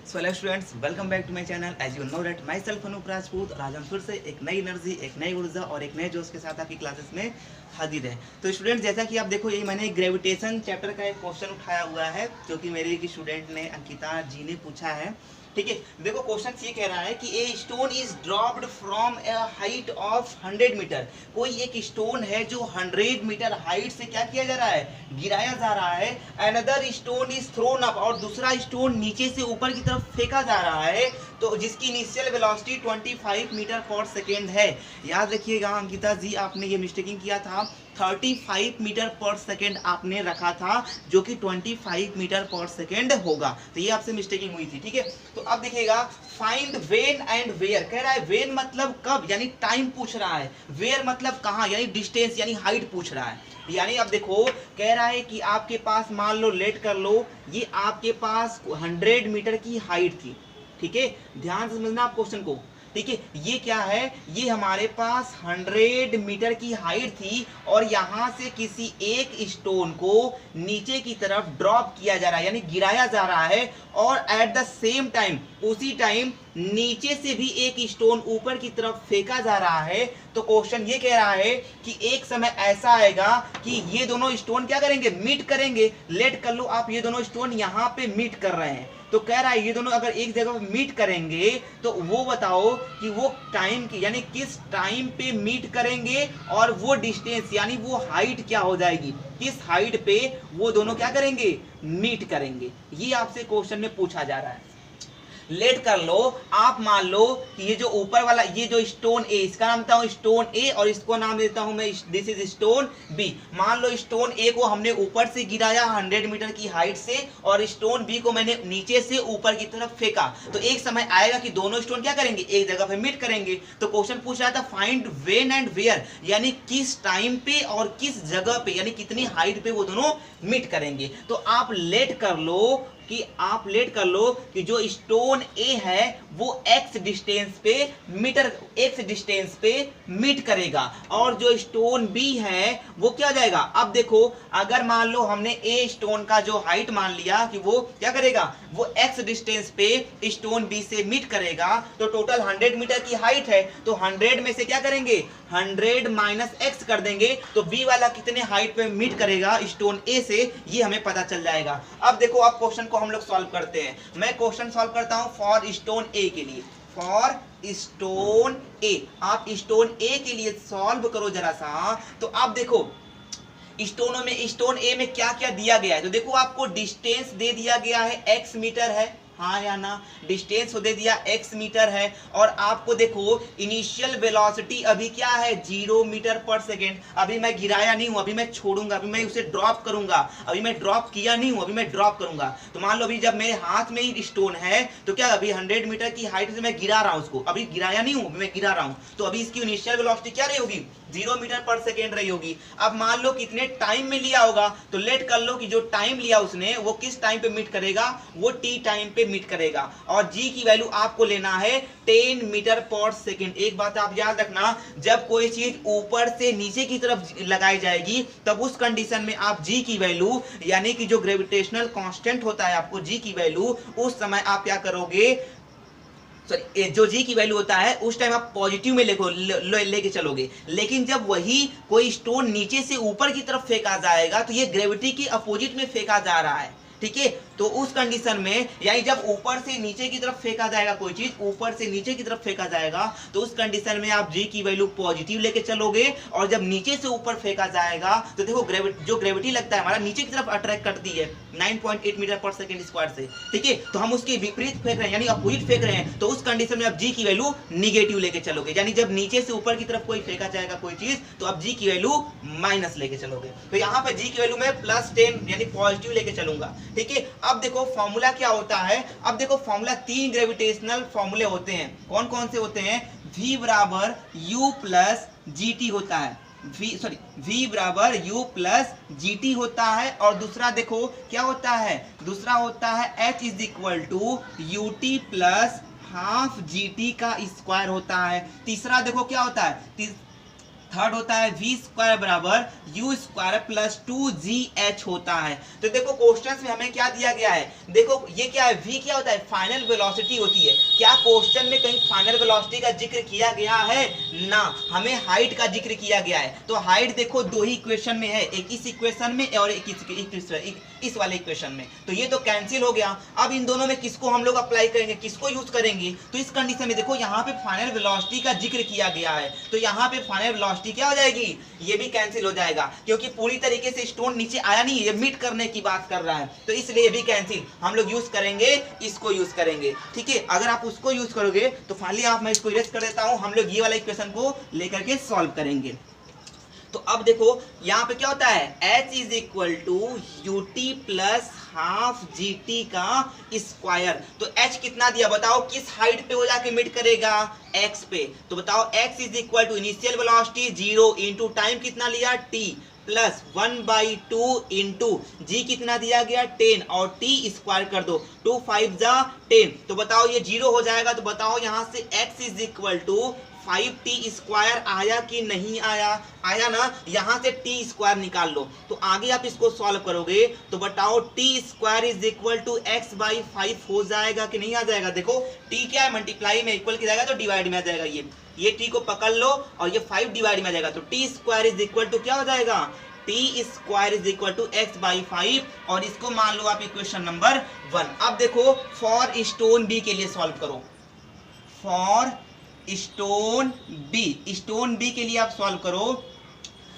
So hello students, welcome back to my channel. As you know that myself Anoop Rajput. और आज हम फिर से एक नई एनर्जी, एक नई ऊर्जा और एक नए जोश के साथ आपकी क्लासेस में हाजिर है। तो स्टूडेंट, जैसा कि आप देखो, ये मैंने ग्रेविटेशन चैप्टर का एक क्वेश्चन उठाया हुआ है जो कि मेरे एक स्टूडेंट ने, अंकिता जी ने पूछा है। ठीक है, देखो क्वेश्चन ये कह रहा है कि a stone is dropped from a height of 100 metre. कोई एक स्टोन है जो 100 मीटर हाइट से क्या किया जा रहा है, गिराया जा रहा है। Another stone is throne up, और दूसरा स्टोन नीचे से ऊपर की तरफ फेंका जा रहा है, तो जिसकी इनिशियल वेलोसिटी 25 मीटर पर सेकेंड है। याद रखिएगा अंकिता जी, आपने ये मिस्टेकिंग किया था, 35 मीटर पर सेकेंड आपने रखा था, जो कि 25 मीटर पर सेकेंड होगा। तो ये आपसे मिस्टेकिंग हुई थी। ठीक है, तो अब देखिएगा, फाइंड वेन एंड वेयर कह रहा है। वेन मतलब कब, यानी टाइम पूछ रहा है। वेयर मतलब कहाँ, यानी डिस्टेंस यानी हाइट पूछ रहा है। यानी अब देखो, कह रहा है कि आपके पास, मान लो लेट कर लो, ये आपके पास 100 मीटर की हाइट थी। ठीक है, ध्यान से समझना आप क्वेश्चन को। ठीक है, ये क्या है, ये हमारे पास 100 मीटर की हाइट थी और यहां से किसी एक स्टोन को नीचे की तरफ ड्रॉप किया जा रहा है, यानी गिराया जा रहा है। और एट द सेम टाइम, उसी टाइम नीचे से भी एक स्टोन ऊपर की तरफ फेंका जा रहा है। तो क्वेश्चन ये कह रहा है कि एक समय ऐसा आएगा कि ये दोनों स्टोन क्या करेंगे, मीट करेंगे। लेट कर लो आप, ये दोनों स्टोन यहां पे मीट कर रहे हैं। तो कह रहा है ये दोनों अगर एक जगह पे मीट करेंगे तो वो बताओ कि वो टाइम की, यानी किस टाइम पे मीट करेंगे, और वो डिस्टेंस यानी वो हाइट क्या हो जाएगी, किस हाइट पे वो दोनों क्या करेंगे, मीट करेंगे। ये आपसे क्वेश्चन में पूछा जा रहा है। लेट कर लो, आप मान लो कि ये जो ऊपर वाला, ये जो स्टोन ए, इसका नाम देता हूं स्टोन ए, और इसको नाम देता हूं मैं, दिस इज स्टोन बी। मान लो स्टोन ए को हमने ऊपर से गिराया 100 मीटर की हाइट से, और स्टोन बी को मैंने नीचे से ऊपर की तरफ फेंका। तो एक समय आएगा कि दोनों स्टोन क्या करेंगे, एक जगह पे मीट करेंगे। तो क्वेश्चन पूछ रहा था फाइंड वेन एंड वेयर, यानी किस टाइम पे और किस जगह पे, यानी कितनी हाइट पे वो दोनों मीट करेंगे। तो आप लेट कर लो कि जो स्टोन ए है वो x डिस्टेंस पे मीट करेगा, और जो स्टोन बी है वो क्या हो जाएगा। अब देखो, अगर मान लो हमने ए स्टोन का जो हाइट मान लिया कि वो क्या करेगा, वो x डिस्टेंस पे स्टोन बी से मीट करेगा, तो टोटल 100 मीटर की हाइट है, तो 100 में से क्या करेंगे, 100 माइनस x कर देंगे, तो बी वाला कितने हाइट पे मीट करेगा स्टोन ए से, ये हमें पता चल जाएगा। अब देखो, अब क्वेश्चन को हम लोग सॉल्व करते हैं। मैं क्वेश्चन सॉल्व करता हूं फॉर स्टोन ए के लिए। फॉर स्टोन ए, आप स्टोन ए के लिए सॉल्व करो जरा सा। तो आप देखो, स्टोनों में, स्टोन ए में क्या क्या दिया गया है। तो देखो, आपको डिस्टेंस दे दिया गया है x मीटर है, हाँ या ना, डिस्टेंस दे दिया x मीटर है। और आपको देखो इनिशियल वेलोसिटी अभी क्या है, 0 मीटर पर सेकेंड। अभी मैं गिराया नहीं हूं, अभी मैं छोड़ूंगा, अभी मैं उसे ड्रॉप करूंगा। अभी मैं ड्रॉप किया नहीं हूं, अभी मैं ड्रॉप करूंगा। तो मान लो अभी जब मेरे हाथ में ही स्टोन है, तो क्या अभी 100 मीटर की हाइट से मैं गिरा रहा हूं उसको, अभी गिराया नहीं हूं, अभी मैं गिरा रहा हूं। तो अभी इसकी इनिशियल वेलोसिटी क्या रही होगी, 0 मीटर पर सेकेंड रही होगी। अब मान लो कितने टाइम में लिया होगा, तो लेट कर लो कि जो टाइम लिया उसने वो किस टाइम पे मीट करेगा, वो t टाइम पे मीट करेगा। और g की वैल्यू आपको लेना है 10 मीटर पर सेकेंड। एक बात आप याद रखना, जब कोई चीज ऊपर से नीचे की तरफ लगाई जाएगी, तब उस कंडीशन में आप g की वैल्यू, यानी कि जो ग्रेविटेशनल कांस्टेंट होता है आपको g की वैल्यू, उस समय आप क्या करोगे, जो जी की वैल्यू होता है उस टाइम आप पॉजिटिव में लेके चलोगे। लेकिन जब वही कोई स्टोन नीचे से ऊपर की तरफ फेंका जाएगा, तो ये ग्रेविटी के अपोजिट में फेंका जा रहा है। ठीक है, तो उस कंडीशन में, यानी जब ऊपर से नीचे की तरफ फेंका जाएगा, कोई चीज ऊपर से नीचे की तरफ फेंका जाएगा, तो उस कंडीशन में आप जी की वैल्यू पॉजिटिव लेके चलोगे। और जब नीचे से ऊपर फेंका जाएगा, तो देखो जो ग्रेविटी लगता है हमारा नीचे की तरफ अट्रैक्ट करती है 9.8 मीटर पर सेकेंड स्क्वायर से। ठीक है, तो हम उसके विपरीत फेंक रहे हैं, यानी अपोजिट फेंक रहे हैं, तो उस कंडीशन में आप जी की वैल्यू निगेटिव लेके चलोगे। यानी जब नीचे से ऊपर की तरफ कोई फेंका जाएगा कोई चीज, तो आप जी की वैल्यू माइनस लेके चलोगे। तो यहाँ पे जी की वैल्यू में +10 यानी पॉजिटिव लेके चलूंगा। ठीक है, अब देखो फॉर्मूला क्या होता है। अब देखो फॉर्मूला, 3 ग्रेविटेशनल फॉर्मूले होते हैं। कौन कौन से होते हैं, v बराबर u प्लस जी टी होता है, v बराबर u प्लस जी टी होता है। और दूसरा देखो क्या होता है, दूसरा होता है h is equal to u t plus half ji t का स्क्वायर होता है। तीसरा देखो क्या होता है, थर्ड होता है v स्क्वायर बराबर u स्क्वायर प्लस 2gh होता है। तो देखो क्वेश्चन में हमें क्या दिया गया है, देखो ये क्या है, v क्या होता है, फाइनल वेलोसिटी होती है। क्या क्वेश्चन में कहीं फाइनल वेलोसिटी का जिक्र किया गया है ना, हमें हाइट का जिक्र किया गया है। तो हाइट देखो दो ही इक्वेशन में है, एक इस इक्वेशन में और एक इस वाले इक्वेशन में, तो ये तो कैंसिल हो गया। अब इन दोनों में किसको हम लोग अप्लाई करेंगे, किसको यूज करेंगे, तो इस कंडीशन में देखो यहाँ पे फाइनल वेलोसिटी का जिक्र किया गया है, तो यहाँ पे फाइनल वेलोसिटी क्या हो जाएगी, ये भी कैंसिल हो जाएगा, क्योंकि पूरी तरीके से स्टोन नीचे आया नहीं, ये मिट करने की बात कर रहा है, तो इसलिए ये भी कैंसिल। हम लोग यूज करेंगे, इसको यूज करेंगे, ठीक है। अगर आप उसको यूज करोगे तो फाइनली आप, मैं इसको इरेज कर देता हूं, हम लोग ये वाला इक्वेशन को लेकर के सॉल्व करेंगे। तो अब देखो यहाँ पे क्या होता है, h is equal to u t plus half ji t का स्क्वायर। तो h कितना दिया बताओ, किस हाइट पे हो जाके मिट करेगा, x पे। तो बताओ x is equal to initial velocity 0 into time कितना लिया t प्लस 1/2 इंटू जी कितना दिया गया 10 और t स्क्वायर कर दो, 2 5 जा 10। तो बताओ ये 0 हो जाएगा, तो बताओ यहाँ से x is equal to 5t square आया कि नहीं आया, आया ना। यहाँ से t स्क्वायर निकाल लो, तो आगे आप इसको सॉल्व करोगे तो बताओ t square is equal to x by 5 हो जाएगा कि नहीं आ जाएगा। देखो t क्या है, मल्टीप्लाई में इक्वल की जाएगा तो डिवाइड में आ जाएगा, ये t को पकड़ लो और ये 5 डिवाइड में आ जाएगा, तो t square is equal to क्या हो जाएगा, t square is equal to x by 5, और इसको मान लो आप इक्वेशन नंबर 1। अब देखो फॉर स्टोन b के लिए सॉल्व करो, फॉर स्टोन बी के लिए आप सॉल्व करो।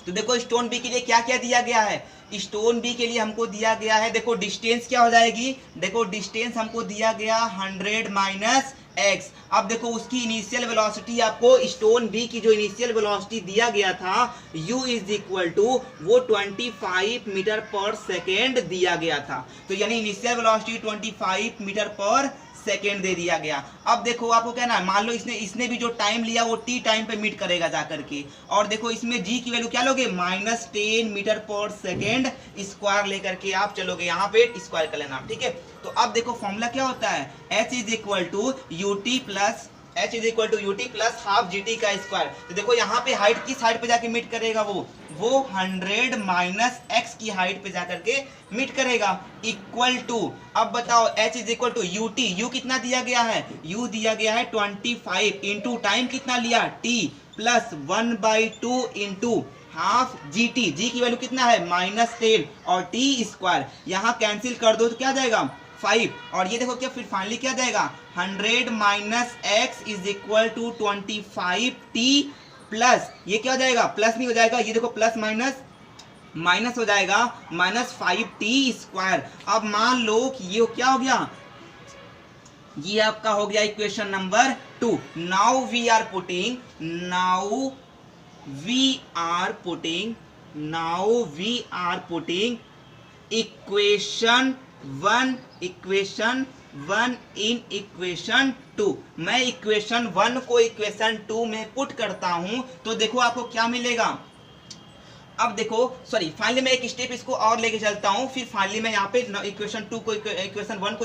तो देखो स्टोन बी के लिए क्या क्या दिया गया है, स्टोन बी के लिए हमको दिया गया है, देखो डिस्टेंस क्या हो जाएगी, देखो डिस्टेंस हमको दिया गया 100 माइनस x। अब देखो उसकी इनिशियल वेलोसिटी, आपको स्टोन बी की जो इनिशियल वेलोसिटी दिया गया था u इज इक्वल टू वो 25 मीटर पर सेकेंड दिया गया था, तो यानी इनिशियल वेलोसिटी 25 मीटर पर सेकेंड दे दिया गया। अब देखो आपको क्या ना, मान लो इसने भी जो टाइम लिया वो t टाइम पे मीट करेगा जाकर के, और देखो इसमें g की वैल्यू क्या लोगे, -10 मीटर पर सेकेंड स्क्वायर लेकर के आप चलोगे, यहाँ पे स्क्वायर कर लेना, ठीक है। तो अब देखो फॉर्मूला क्या होता है, h is equal to u t plus half ji t का स्क्वायर। तो देखो यहाँ पे हाइट किस हाइट पे जाके मीट करेगा, वो 100 माइनस x की हाइट पे जाकर के मीट करेगा, इक्वल टू, अब बताओ h is equal to u t, u कितना दिया गया है, u दिया गया है 25 इंटू टाइम कितना लिया t प्लस 1/2 इंटू हाफ जी टी, जी की वैल्यू कितना है -10 और t स्क्वायर, यहाँ कैंसिल कर दो तो क्या जाएगा 5, और ये देखो क्या फिर फाइनली क्या जाएगा 100 minus x is equal to 25t plus, ये क्या हो जाएगा, प्लस नहीं हो जाएगा, ये देखो प्लस माइनस हो जाएगा -5t स्क्वायर। अब मान लो कि ये क्या हो गया, ये आपका हो गया equation number 2। Now we are putting equation 1 in equation 2। मैं इक्वेशन 1 को इक्वेशन 2 में पुट करता हूं, तो देखो आपको क्या मिलेगा। अब देखो सॉरी, फाइनली मैं एक स्टेप इसको और लेके चलता हूं, फिर फाइनली मैं यहाँ पे इक्वेशन 1 को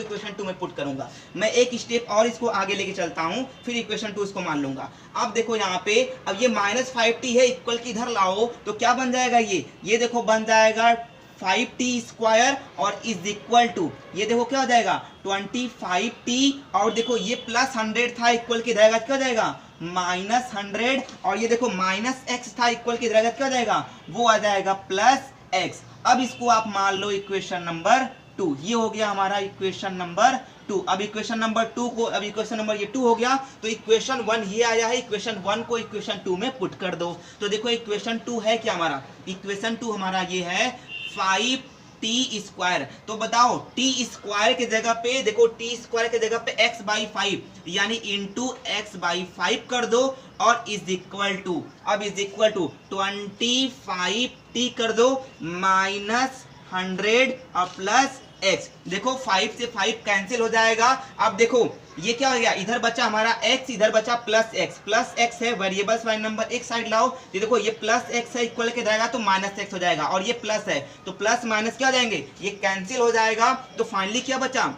इक्वेशन 2 में पुट करूंगा। मैं एक स्टेप और इसको आगे लेके चलता हूं, फिर इक्वेशन 2 इसको मान लूंगा। अब देखो यहाँ पे, अब ये -5t है, इक्वल की इधर लाओ तो क्या बन जाएगा, ये देखो बन जाएगा 5t स्क्वायर और इज इक्वल टू, ये देखो क्या हो जाएगा 25t, और देखो ये प्लस 100 था, इक्वल की रहेगा क्या हो जाएगा -100, और ये देखो -x था, इक्वल की रहेगा क्या हो जाएगा, वो आ जाएगा +x। अब इसको आप मान लो इक्वेशन नंबर 2, ये हो गया हमारा इक्वेशन नंबर 2। अब इक्वेशन नंबर 2 को, अब इक्वेशन नंबर ये 2 हो गया, तो इक्वेशन 1 ये आया है, इक्वेशन 1 को इक्वेशन 2 में पुट कर दो। तो देखो इक्वेशन 2 है क्या हमारा, इक्वेशन 2 हमारा ये है 5t स्क्वायर। तो बताओ t स्क्वायर के जगह पे, देखो t स्क्वायर के जगह पे x बाई 5 यानी इंटू x बाई 5 कर दो, और इज इक्वल टू, अब इज इक्वल टू 25t कर दो -100 और प्लस x। देखो 5 से 5 कैंसिल हो जाएगा। अब देखो ये क्या हो गया, इधर बचा हमारा x, इधर बचा प्लस x है, वेरिएबल्स वाला नंबर एक साइड लाओ, ये देखो ये प्लस x है, इक्वल के जाएगा तो -x हो जाएगा, और ये प्लस है तो प्लस माइनस क्या हो जाएंगे, ये कैंसिल हो जाएगा। तो फाइनली क्या बचा,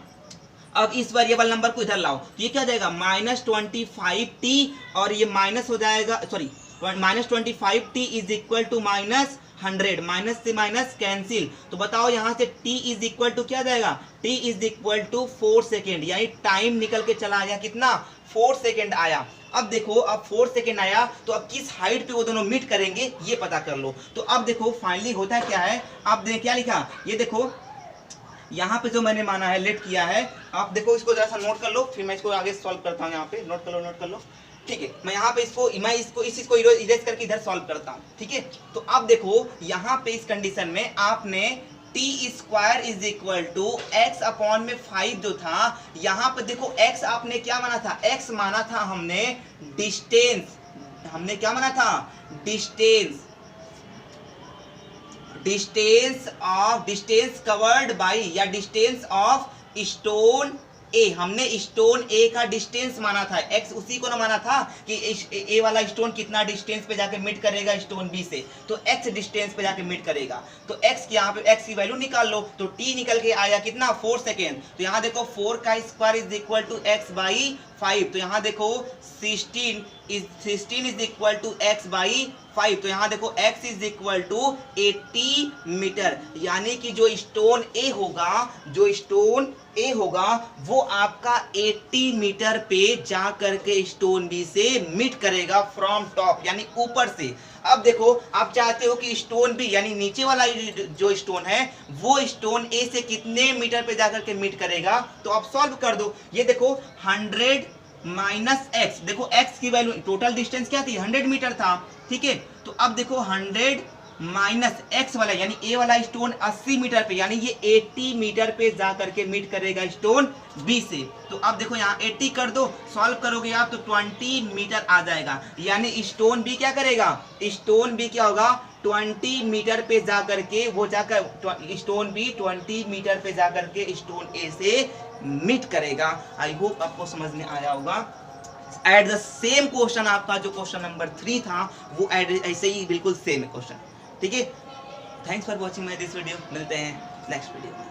अब इस वेरिएबल नंबर को इधर लाओ, तो ये क्या हो जाएगा -25t, और ये माइनस हो जाएगा, sorry -25t is equal to -100, minus से माइनस कैंसिल, तो बताओ यहाँ से t इज इक्वल टू क्या जाएगा, t is equal to 4 second, यानी टाइम निकल के चला आया कितना, 4 सेकेंड आया। अब देखो, अब 4 सेकेंड आया तो अब किस हाइट पे वो दोनों मीट करेंगे ये पता कर लो। तो अब देखो फाइनली होता क्या है, अब देखो क्या लिखा, ये देखो यहाँ पे जो मैंने माना है, लेट किया है, आप देखो इसको जरा सा नोट कर लो, फिर मैं इसको आगे सॉल्व करता हूँ। यहाँ पे नोट कर लो, नोट कर लो, ठीक है। मैं यहाँ पे इसको इस चीज को इरेज करके इधर सॉल्व करता हूँ, ठीक है। तो अब देखो यहाँ पे इस कंडीशन में आपने t square is equal to x upon में 5 जो था, यहाँ पे देखो x आपने क्या माना था, x माना था हमने डिस्टेंस, हमने क्या माना था, डिस्टेंस कवर्ड बाई, या डिस्टेंस ऑफ स्टोन ए, हमने स्टोन ए का डिस्टेंस माना था, x उसी को ना माना था कि ए वाला स्टोन कितना डिस्टेंस पे जाके मीट करेगा स्टोन बी से, तो x डिस्टेंस पे जाके मीट करेगा। तो x यहाँ पे x की वैल्यू निकाल लो, तो t निकल के आया कितना, 4 सेकेंड। तो यहाँ देखो 4 का square is equal to x by 5, तो यहाँ देखो 16 is equal to x by 5, तो यहाँ देखो x is equal to 80 metre, यानी कि जो स्टोन ए होगा वो आपका 80 मीटर पे जा करके स्टोन बी से मीट करेगा फ्रॉम टॉप, यानी ऊपर से। अब देखो आप चाहते हो कि स्टोन बी यानी नीचे वाला जो स्टोन है वो स्टोन ए से कितने मीटर पे जाकर के मीट करेगा, तो आप सॉल्व कर दो। ये देखो 100 माइनस एक्स, देखो x की वैल्यू, टोटल डिस्टेंस क्या थी, 100 मीटर था, ठीक है। तो अब देखो 100 माइनस x वाला यानी ए वाला स्टोन 80 मीटर पे, यानी ये 80 मीटर पे जा करके मीट करेगा स्टोन बी से। तो अब देखो यहाँ 80 कर दो, सॉल्व करोगे आप तो 20 मीटर आ जाएगा, यानी स्टोन बी क्या करेगा, स्टोन बी क्या होगा, 20 मीटर पे जा करके वो जाकर स्टोन बी 20 मीटर पे जा करके स्टोन ए से मीट करेगा। आई होप आपको समझ में आया होगा। एट द सेम क्वेश्चन, आपका जो क्वेश्चन नंबर 3 था वो ऐसे ही बिल्कुल सेम है क्वेश्चन, ठीक है। Thanks for watching my this video, मिलते हैं नेक्स्ट वीडियो में।